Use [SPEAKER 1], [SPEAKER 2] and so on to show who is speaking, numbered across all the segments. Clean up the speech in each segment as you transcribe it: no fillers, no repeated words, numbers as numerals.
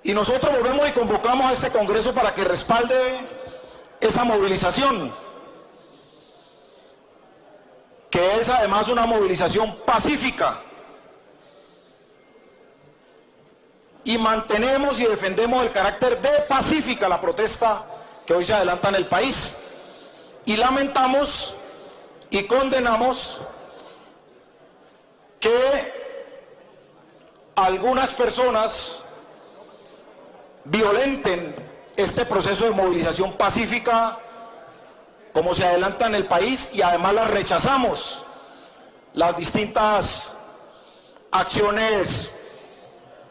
[SPEAKER 1] Y nosotros volvemos y convocamos a este Congreso para que respalde esa movilización, que es además una movilización pacífica. Y mantenemos y defendemos el carácter de pacífica la protesta que hoy se adelanta en el país. Y lamentamos y condenamos que algunas personas violenten este proceso de movilización pacífica como se adelanta en el país, y además las rechazamos, las distintas acciones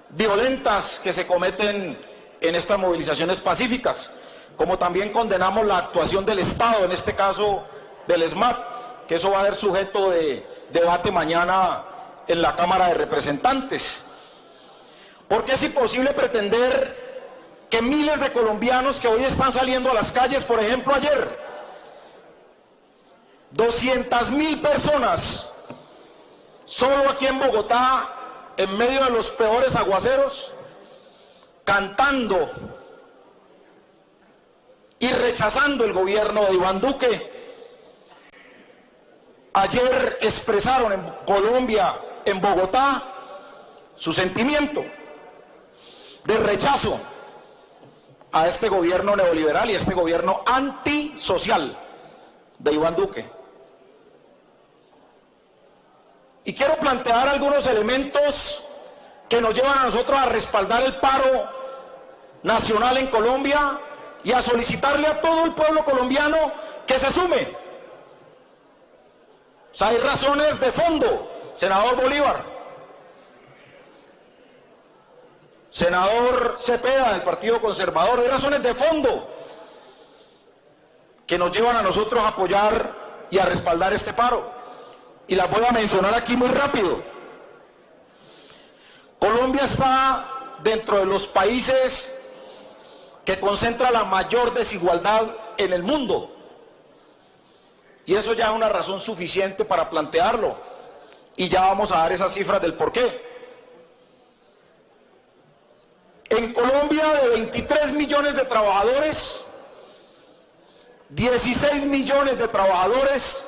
[SPEAKER 1] violentas que se cometen en estas movilizaciones pacíficas, como también condenamos la actuación del Estado, en este caso del ESMAD, que eso va a ser sujeto de debate mañana en la Cámara de Representantes. Porque es imposible pretender que miles de colombianos que hoy están saliendo a las calles, por ejemplo ayer, 200.000 personas, solo aquí en Bogotá, en medio de los peores aguaceros, cantando y rechazando el gobierno de Iván Duque. Ayer expresaron en Colombia, en Bogotá, su sentimiento de rechazo a este gobierno neoliberal y a este gobierno antisocial de Iván Duque. Y quiero plantear algunos elementos que nos llevan a nosotros a respaldar el paro nacional en Colombia y a solicitarle a todo el pueblo colombiano que se sume. O sea, hay razones de fondo, senador Bolívar, senador Cepeda del Partido Conservador, hay razones de fondo que nos llevan a nosotros a apoyar y a respaldar este paro. Y las voy a mencionar aquí muy rápido. Colombia está dentro de los países que concentra la mayor desigualdad en el mundo. Y eso ya es una razón suficiente para plantearlo. Y ya vamos a dar esas cifras del por qué. En Colombia, de 23 millones de trabajadores, 16 millones de trabajadores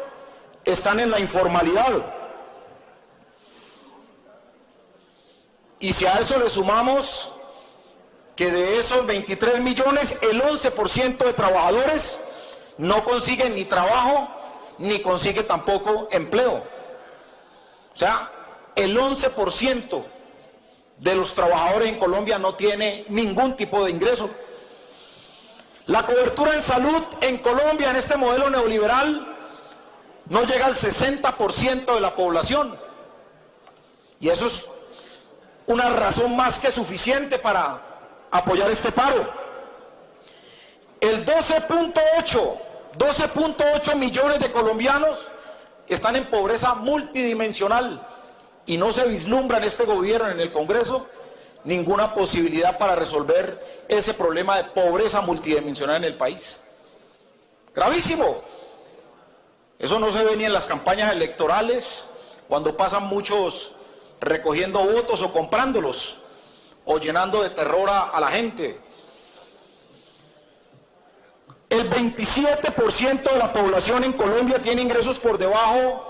[SPEAKER 1] están en la informalidad. Y si a eso le sumamos que de esos 23 millones, el 11% de trabajadores no consiguen ni trabajo, ni consigue tampoco empleo. O sea, el 11% de los trabajadores en Colombia no tiene ningún tipo de ingreso. La cobertura en salud en Colombia, en este modelo neoliberal, no llega al 60% de la población. Y eso es una razón más que suficiente para apoyar este paro. El 12.8 millones de colombianos están en pobreza multidimensional y no se vislumbra en este gobierno, en el Congreso, ninguna posibilidad para resolver ese problema de pobreza multidimensional en el país. Gravísimo. Eso no se ve ni en las campañas electorales, cuando pasan muchos recogiendo votos o comprándolos, o llenando de terror a la gente. El 27% de la población en Colombia tiene ingresos por debajo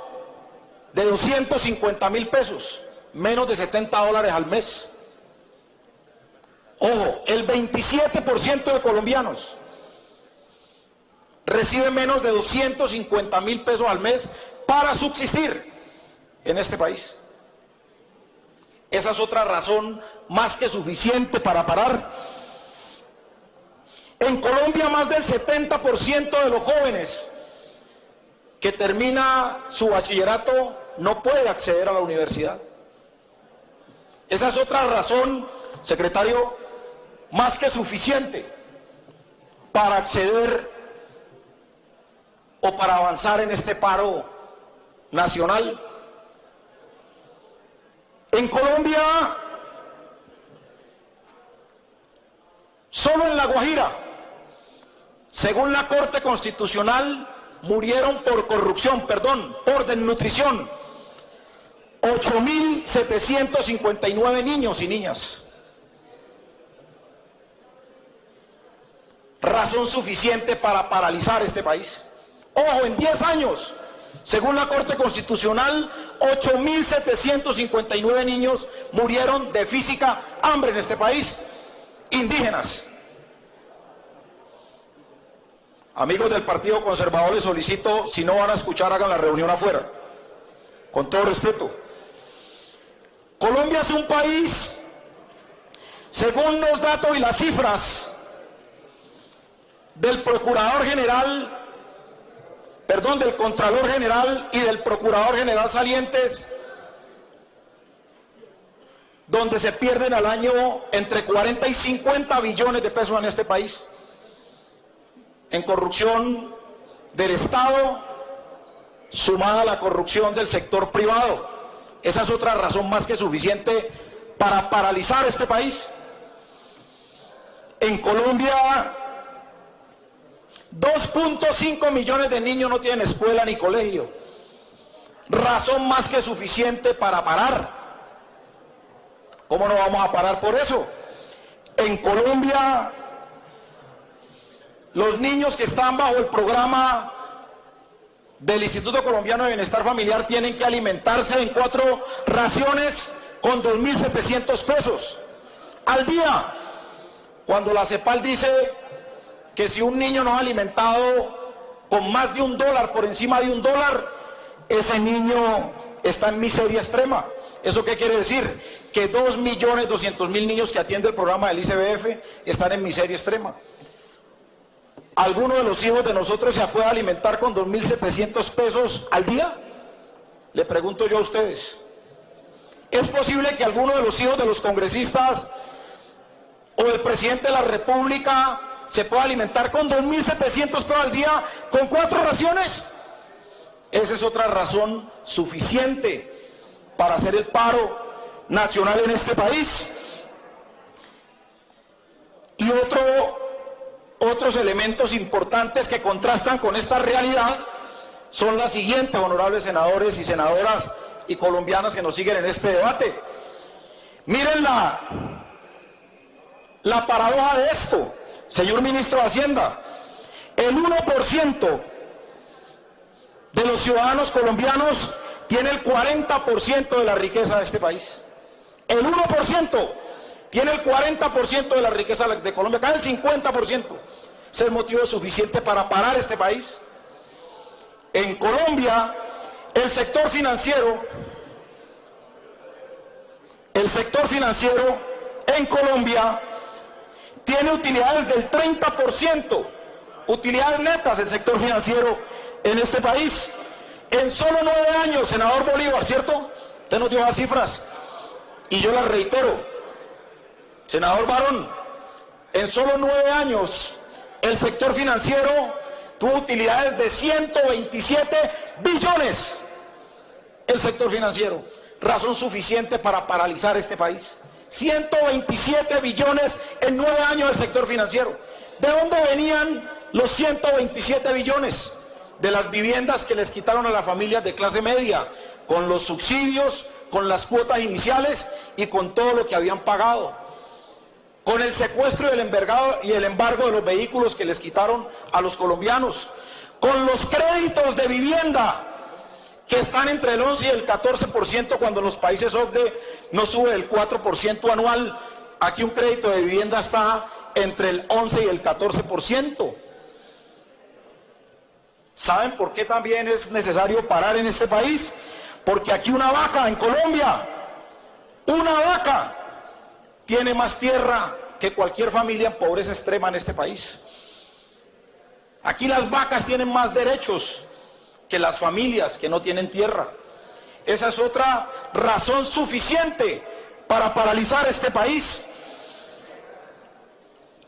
[SPEAKER 1] de 250.000 pesos, menos de $70 al mes. Ojo, el 27% de colombianos recibe menos de 250.000 pesos al mes para subsistir en este país. Esa es otra razón más que suficiente para parar. En Colombia, más del 70% de los jóvenes que termina su bachillerato no puede acceder a la universidad. Esa es otra razón, secretario, más que suficiente para acceder o para avanzar en este paro nacional. En Colombia, solo en La Guajira, según la Corte Constitucional, murieron por por desnutrición, 8.759 niños y niñas. razón suficiente para paralizar este país. Ojo, en 10 años, según la Corte Constitucional, 8.759 niños murieron de física hambre en este país, indígenas. Amigos del Partido Conservador, les solicito, si no van a escuchar, hagan la reunión afuera, con todo respeto. Colombia es un país, según los datos y las cifras del Procurador General, del Contralor General y del Procurador General salientes, donde se pierden al año entre 40 y 50 billones de pesos en este país, en corrupción del Estado, sumada a la corrupción del sector privado. Esa es otra razón más que suficiente para paralizar este país. En Colombia, 2.5 millones de niños no tienen escuela ni colegio. Razón más que suficiente para parar. ¿Cómo no vamos a parar por eso? En Colombia, los niños que están bajo el programa del Instituto Colombiano de Bienestar Familiar tienen que alimentarse en 4 raciones con 2.700 pesos al día, cuando la CEPAL dice que si un niño no es alimentado con más de $1, por encima de $1, ese niño está en miseria extrema. ¿Eso qué quiere decir? Que 2.200.000 niños que atiende el programa del ICBF están en miseria extrema. ¿Alguno de los hijos de nosotros se puede alimentar con 2.700 pesos al día? Le pregunto yo a ustedes. ¿Es posible que alguno de los hijos de los congresistas o del presidente de la República se pueda alimentar con 2.700 pesos al día con 4 raciones? Esa es otra razón suficiente para hacer el paro nacional en este país. Y otros elementos importantes que contrastan con esta realidad son las siguientes, honorables senadores y senadoras y colombianas que nos siguen en este debate. Miren la paradoja de esto, señor ministro de Hacienda. El 1% de los ciudadanos colombianos tiene el 40% de la riqueza de este país. El 1% tiene el 40% de la riqueza de Colombia, casi el 50%. Es el motivo suficiente para parar este país. En Colombia, el sector financiero en Colombia tiene utilidades del 30%, utilidades netas el sector financiero en este país. En solo 9 años, senador Bolívar, ¿cierto? Usted nos dio las cifras y yo las reitero. Senador Barón, en solo 9 años el sector financiero tuvo utilidades de 127 billones. El sector financiero, razón suficiente para paralizar este país. 127 billones en 9 años del sector financiero. ¿De dónde venían los 127 billones? De las viviendas que les quitaron a las familias de clase media, con los subsidios, con las cuotas iniciales y con todo lo que habían pagado. Con el secuestro y el embargo de los vehículos que les quitaron a los colombianos. Con los créditos de vivienda que están entre el 11 y el 14% cuando en los países OCDE no sube el 4% anual. Aquí un crédito de vivienda está entre el 11 y el 14%. ¿Saben por qué también es necesario parar en este país? Porque aquí una vaca en Colombia, una vaca tiene más tierra que cualquier familia en pobreza extrema en este país. Aquí las vacas tienen más derechos que las familias que no tienen tierra. Esa es otra razón suficiente para paralizar este país.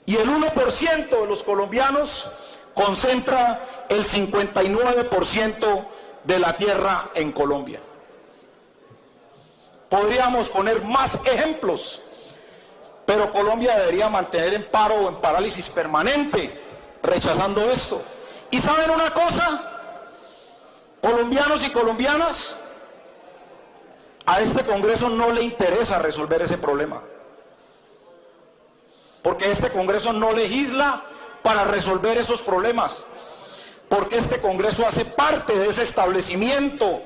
[SPEAKER 1] Y el 1% de los colombianos concentra el 59% de la tierra en Colombia. Podríamos poner más ejemplos, pero Colombia debería mantener en paro o en parálisis permanente, rechazando esto. ¿Y saben una cosa? Colombianos y colombianas, a este Congreso no le interesa resolver ese problema, porque este Congreso no legisla para resolver esos problemas, porque este Congreso hace parte de ese establecimiento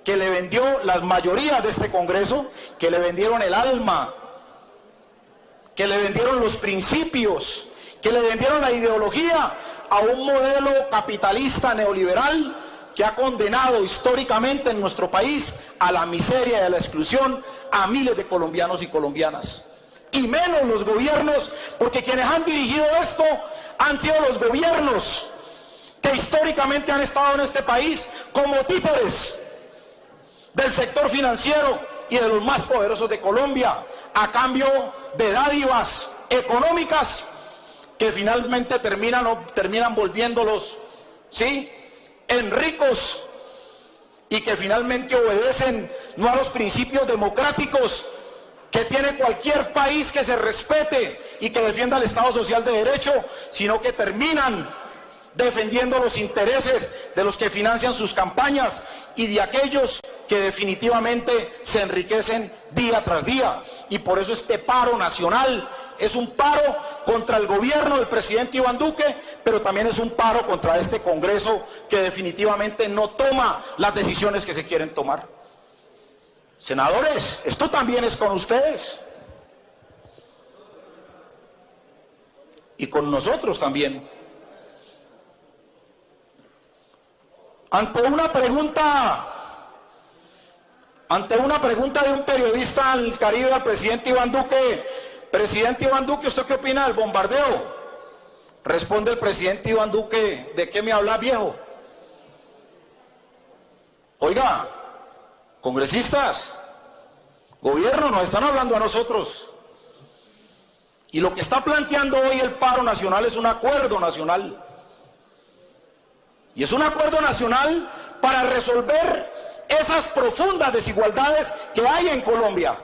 [SPEAKER 1] que le vendió, las mayorías de este Congreso, que le vendieron el alma, que le vendieron los principios, que le vendieron la ideología a un modelo capitalista neoliberal que ha condenado históricamente en nuestro país a la miseria y a la exclusión a miles de colombianos y colombianas. Y menos los gobiernos, porque quienes han dirigido esto han sido los gobiernos que históricamente han estado en este país como títeres del sector financiero y de los más poderosos de Colombia, a cambio de dádivas económicas que finalmente terminan volviéndolos, ¿sí?, en ricos, y que finalmente obedecen no a los principios democráticos que tiene cualquier país que se respete y que defienda el Estado Social de Derecho, sino que terminan defendiendo los intereses de los que financian sus campañas y de aquellos que definitivamente se enriquecen día tras día. Y por eso este paro nacional es un paro contra el gobierno del presidente Iván Duque, pero también es un paro contra este Congreso que definitivamente no toma las decisiones que se quieren tomar. Senadores, esto también es con ustedes y con nosotros también. Ante una pregunta de un periodista al Caribe al presidente Iván Duque: presidente Iván Duque, ¿usted qué opina del bombardeo? Responde el presidente Iván Duque: ¿de qué me habla, viejo? Oiga, congresistas, gobierno, nos están hablando a nosotros. Y lo que está planteando hoy el paro nacional es un acuerdo nacional. Y es un acuerdo nacional para resolver esas profundas desigualdades que hay en Colombia.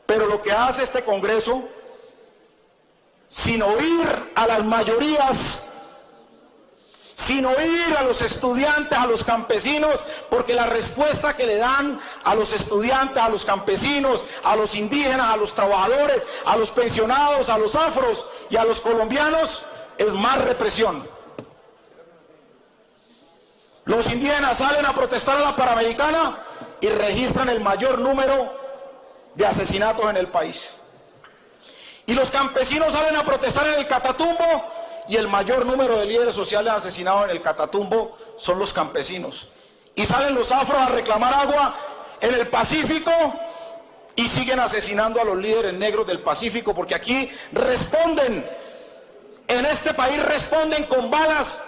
[SPEAKER 1] Pero lo que hace este Congreso, sin oír a las mayorías, sin oír a los estudiantes, a los campesinos, porque la respuesta que le dan a los estudiantes, a los campesinos, a los indígenas, a los trabajadores, a los pensionados, a los afros y a los colombianos es más represión. Los indígenas salen a protestar a la Panamericana y registran el mayor número de asesinatos en el país. Y los campesinos salen a protestar en el Catatumbo y el mayor número de líderes sociales asesinados en el Catatumbo son los campesinos. Y salen los afros a reclamar agua en el Pacífico y siguen asesinando a los líderes negros del Pacífico, porque aquí responden, en este país responden con balas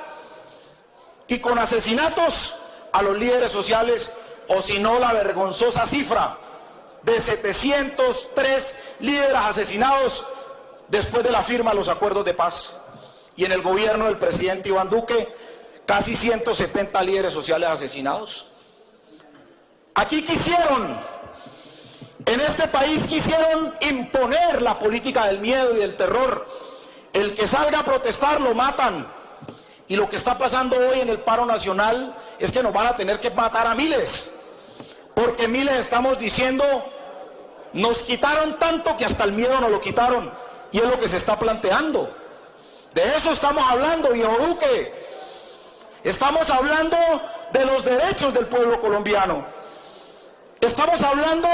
[SPEAKER 1] y con asesinatos a los líderes sociales, o si no la vergonzosa cifra de 703 líderes asesinados después de la firma de los acuerdos de paz. Y en el gobierno del presidente Iván Duque, casi 170 líderes sociales asesinados. Aquí en este país quisieron imponer la política del miedo y del terror. El que salga a protestar lo matan. Y lo que está pasando hoy en el paro nacional es que nos van a tener que matar a miles. Porque miles estamos diciendo, nos quitaron tanto que hasta el miedo nos lo quitaron. Y es lo que se está planteando. De eso estamos hablando, viejo Duque. Estamos hablando de los derechos del pueblo colombiano. Estamos hablando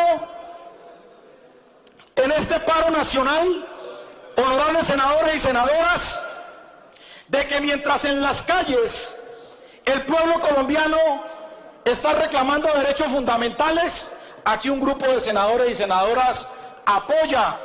[SPEAKER 1] en este paro nacional, honorables senadores y senadoras, de que mientras en las calles el pueblo colombiano está reclamando derechos fundamentales, aquí un grupo de senadores y senadoras apoya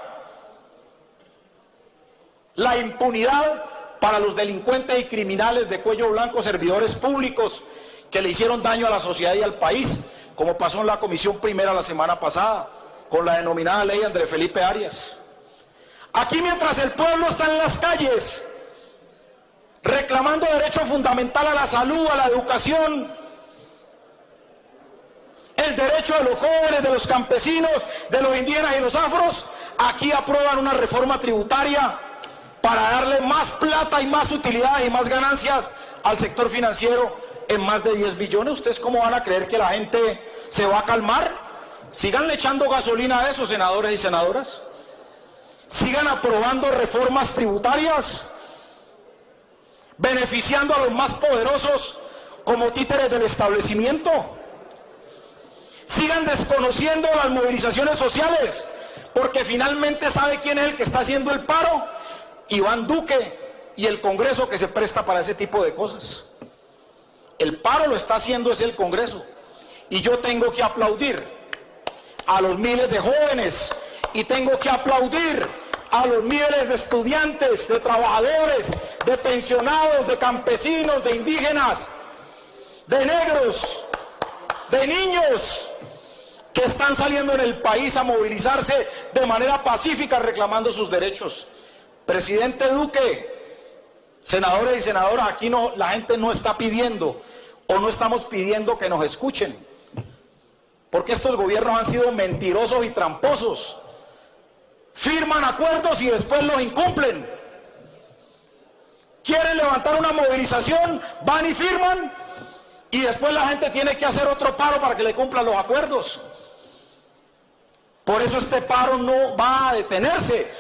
[SPEAKER 1] la impunidad para los delincuentes y criminales de cuello blanco, servidores públicos que le hicieron daño a la sociedad y al país, como pasó en la Comisión Primera la semana pasada, con la denominada ley Andrés Felipe Arias. Aquí mientras el pueblo está en las calles reclamando derecho fundamental a la salud, a la educación, el derecho de los jóvenes, de los campesinos, de los indígenas y los afros, aquí aprueban una reforma tributaria para darle más plata y más utilidades y más ganancias al sector financiero en más de 10 billones. ¿Ustedes cómo van a creer que la gente se va a calmar? Síganle echando gasolina a eso, senadores y senadoras. Sigan aprobando reformas tributarias beneficiando a los más poderosos como títeres del establecimiento. Sigan desconociendo las movilizaciones sociales, porque finalmente sabe quién es el que está haciendo el paro: Iván Duque y el Congreso, que se presta para ese tipo de cosas. El paro lo está haciendo es el Congreso, y yo tengo que aplaudir a los miles de jóvenes, y tengo que aplaudir a los miles de estudiantes, de trabajadores, de pensionados, de campesinos, de indígenas, de negros, de niños, que están saliendo en el país a movilizarse de manera pacífica reclamando sus derechos. Presidente Duque, senadores y senadoras, aquí no, la gente no está pidiendo, o no estamos pidiendo que nos escuchen, porque estos gobiernos han sido mentirosos y tramposos. Firman acuerdos y después los incumplen. Quieren levantar una movilización, van y firman, y después la gente tiene que hacer otro paro para que le cumplan los acuerdos. Por eso este paro no va a detenerse.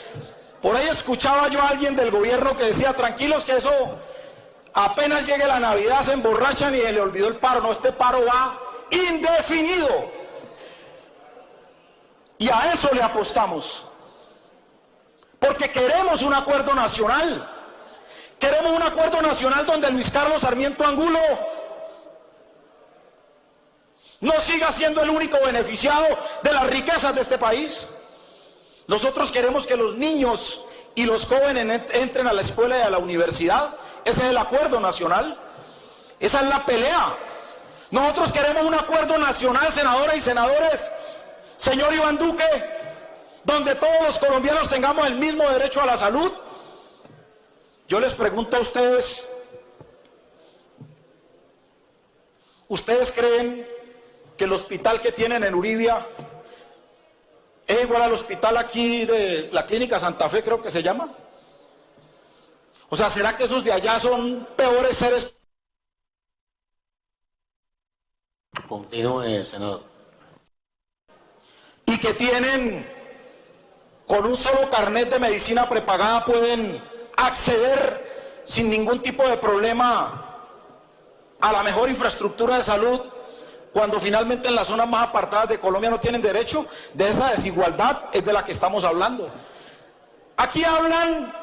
[SPEAKER 1] Por ahí escuchaba yo a alguien del gobierno que decía: tranquilos, que eso apenas llegue la Navidad se emborrachan y se le olvidó el paro. No, este paro va indefinido, y a eso le apostamos, porque queremos un acuerdo nacional. Queremos un acuerdo nacional donde Luis Carlos Sarmiento Angulo no siga siendo el único beneficiado de las riquezas de este país. Nosotros queremos que los niños y los jóvenes entren a la escuela y a la universidad. Ese es el acuerdo nacional. Esa es la pelea. Nosotros queremos un acuerdo nacional, senadoras y senadores, señor Iván Duque, donde todos los colombianos tengamos el mismo derecho a la salud. Yo les pregunto a ustedes, ¿ustedes creen que el hospital que tienen en Uribia es igual al hospital aquí de la Clínica Santa Fe, creo que se llama? O sea, ¿será que esos de allá son peores seres?
[SPEAKER 2] Continúe, senador.
[SPEAKER 1] Y que tienen, con un solo carnet de medicina prepagada, pueden acceder sin ningún tipo de problema a la mejor infraestructura de salud, cuando finalmente en las zonas más apartadas de Colombia no tienen derecho. De esa desigualdad es de la que estamos hablando. Aquí hablan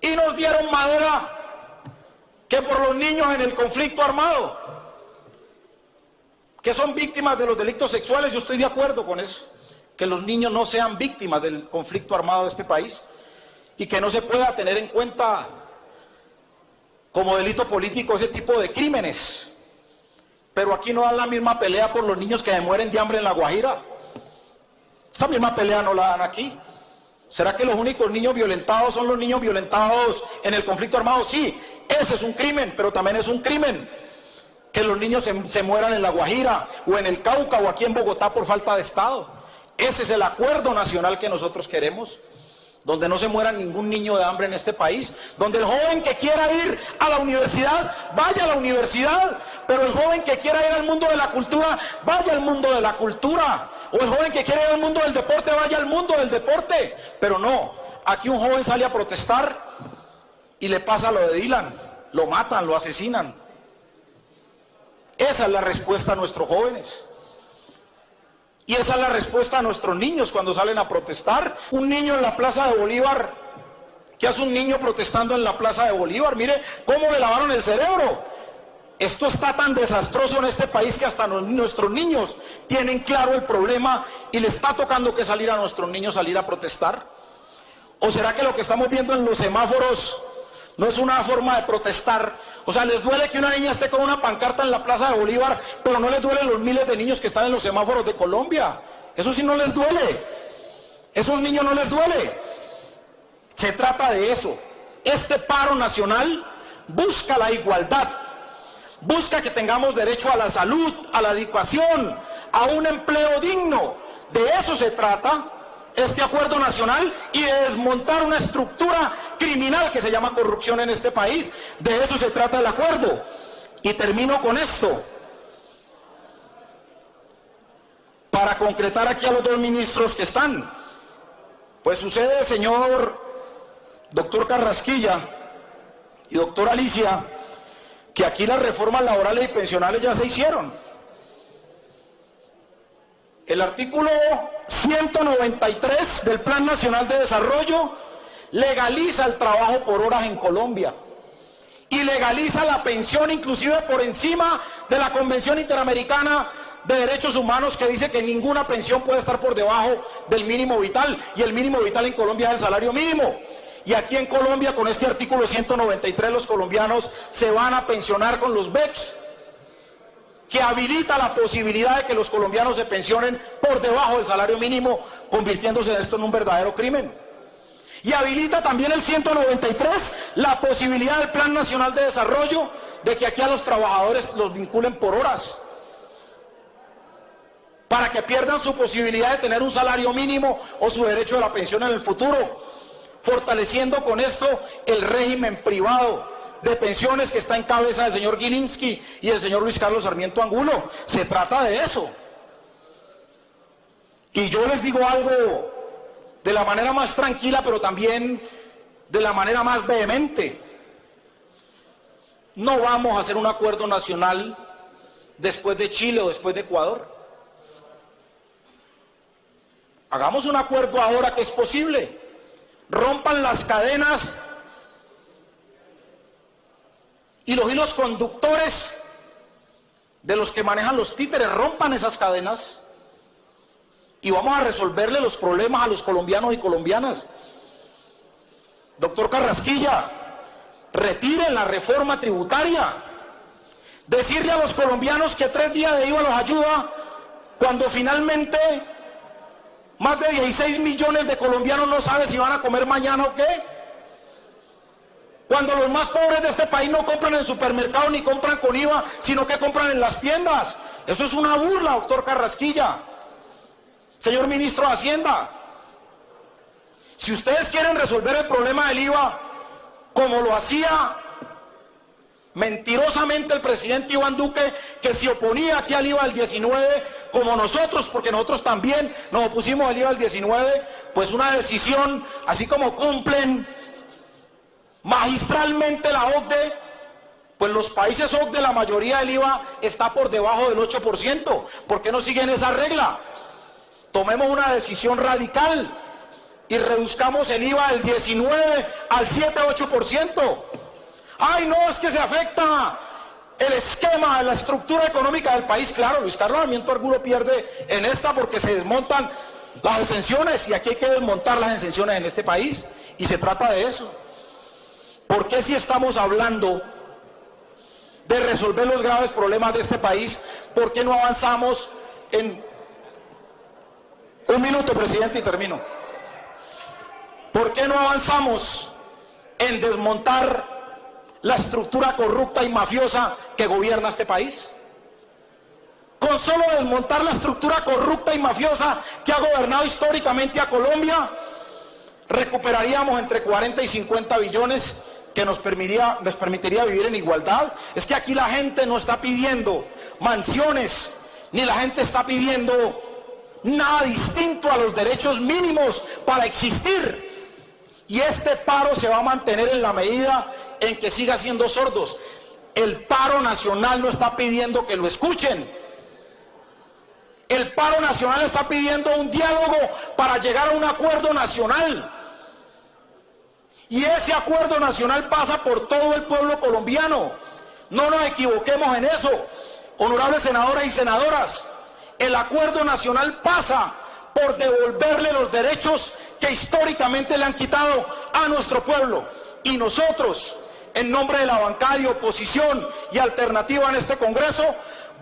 [SPEAKER 1] y nos dieron madera que por los niños en el conflicto armado, que son víctimas de los delitos sexuales. Yo estoy de acuerdo con eso, que los niños no sean víctimas del conflicto armado de este país, y que no se pueda tener en cuenta como delito político ese tipo de crímenes. Pero aquí no dan la misma pelea por los niños que se mueren de hambre en La Guajira. Esa misma pelea no la dan aquí. ¿Será que los únicos niños violentados son los niños violentados en el conflicto armado? Sí, ese es un crimen, pero también es un crimen que los niños se mueran en La Guajira, o en el Cauca, o aquí en Bogotá por falta de Estado. Ese es el acuerdo nacional que nosotros queremos, donde no se muera ningún niño de hambre en este país, donde el joven que quiera ir a la universidad, vaya a la universidad, pero el joven que quiera ir al mundo de la cultura, vaya al mundo de la cultura, o el joven que quiera ir al mundo del deporte, vaya al mundo del deporte. Pero no, aquí un joven sale a protestar y le pasa lo de Dylan, lo matan, lo asesinan. Esa es la respuesta a nuestros jóvenes. Y esa es la respuesta a nuestros niños cuando salen a protestar. Un niño en la Plaza de Bolívar, ¿qué hace un niño protestando en la Plaza de Bolívar? Mire cómo le lavaron el cerebro. Esto está tan desastroso en este país que hasta nuestros niños tienen claro el problema y le está tocando que salir a nuestros niños salir a protestar. ¿O será que lo que estamos viendo en los semáforos no es una forma de protestar? O sea, les duele que una niña esté con una pancarta en la Plaza de Bolívar, pero no les duelen los miles de niños que están en los semáforos de Colombia. Eso sí no les duele. Esos niños no les duele. Se trata de eso. Este paro nacional busca la igualdad, busca que tengamos derecho a la salud, a la educación, a un empleo digno. De eso se trata este acuerdo nacional, y de desmontar una estructura criminal que se llama corrupción en este país. De eso se trata el acuerdo. Y termino con esto, para concretar aquí a los dos ministros que están. Pues sucede, señor doctor Carrasquilla, Y doctora Alicia, que aquí las reformas laborales y pensionales ya se hicieron. El artículo 193 del Plan Nacional de Desarrollo legaliza el trabajo por horas en Colombia y legaliza la pensión inclusive por encima de la Convención Interamericana de Derechos Humanos, que dice que ninguna pensión puede estar por debajo del mínimo vital, y el mínimo vital en Colombia es el salario mínimo. Y aquí en Colombia, con este artículo 193, los colombianos se van a pensionar con los BECS, que habilita la posibilidad de que los colombianos se pensionen por debajo del salario mínimo, convirtiéndose esto en un verdadero crimen. Y habilita también el 193 la posibilidad del Plan Nacional de Desarrollo de que aquí a los trabajadores los vinculen por horas, para que pierdan su posibilidad de tener un salario mínimo o su derecho a la pensión en el futuro, fortaleciendo con esto el régimen privado de pensiones que está en cabeza del señor Gilinski y el señor Luis Carlos Sarmiento Angulo. Se trata de eso. Y yo les digo algo de la manera más tranquila, pero también de la manera más vehemente. No vamos a hacer un acuerdo nacional después de Chile o después de Ecuador. Hagamos un acuerdo ahora que es posible. Rompan las cadenas y los hilos conductores de los que manejan los títeres, rompan esas cadenas y vamos a resolverle los problemas a los colombianos y colombianas. Doctor Carrasquilla, retiren la reforma tributaria. Decirle a los colombianos que 3 días de IVA los ayuda, cuando finalmente más de 16 millones de colombianos no saben si van a comer mañana o qué. Cuando los más pobres de este país no compran en supermercado ni compran con IVA, sino que compran en las tiendas. Eso es una burla, doctor Carrasquilla. Señor ministro de Hacienda, si ustedes quieren resolver el problema del IVA, como lo hacía mentirosamente el presidente Iván Duque, que se oponía aquí al IVA del 19, como nosotros, porque nosotros también nos opusimos al IVA del 19, pues una decisión, así como cumplen magistralmente la OCDE, pues los países OCDE, la mayoría del IVA está por debajo del 8%. ¿Por qué no siguen esa regla? Tomemos una decisión radical y reduzcamos el IVA del 19 al 7-8%. ¡Ay, no, es que se afecta el esquema, la estructura económica del país! Claro, Luis Carlos Sarmiento Angulo pierde en esta porque se desmontan las exenciones, y aquí hay que desmontar las exenciones en este país, y se trata de eso. ¿Por qué si estamos hablando de resolver los graves problemas de este país, por qué no avanzamos en... Un minuto, presidente, y termino. ¿Por qué no avanzamos en desmontar la estructura corrupta y mafiosa que gobierna este país? Con solo desmontar la estructura corrupta y mafiosa que ha gobernado históricamente a Colombia, recuperaríamos entre 40 y 50 billones que nos permitiría vivir en igualdad. Es que aquí la gente no está pidiendo mansiones, ni la gente está pidiendo nada distinto a los derechos mínimos para existir. Y este paro se va a mantener en la medida en que siga siendo sordos. El paro nacional no está pidiendo que lo escuchen. El paro nacional está pidiendo un diálogo para llegar a un acuerdo nacional. Y ese acuerdo nacional pasa por todo el pueblo colombiano. No nos equivoquemos en eso, honorables senadores y senadoras. El acuerdo nacional pasa por devolverle los derechos que históricamente le han quitado a nuestro pueblo. Y nosotros, en nombre de la bancada de oposición y alternativa en este Congreso,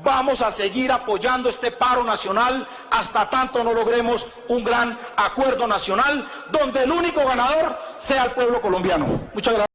[SPEAKER 1] vamos a seguir apoyando este paro nacional hasta tanto no logremos un gran acuerdo nacional donde el único ganador sea el pueblo colombiano. Muchas gracias.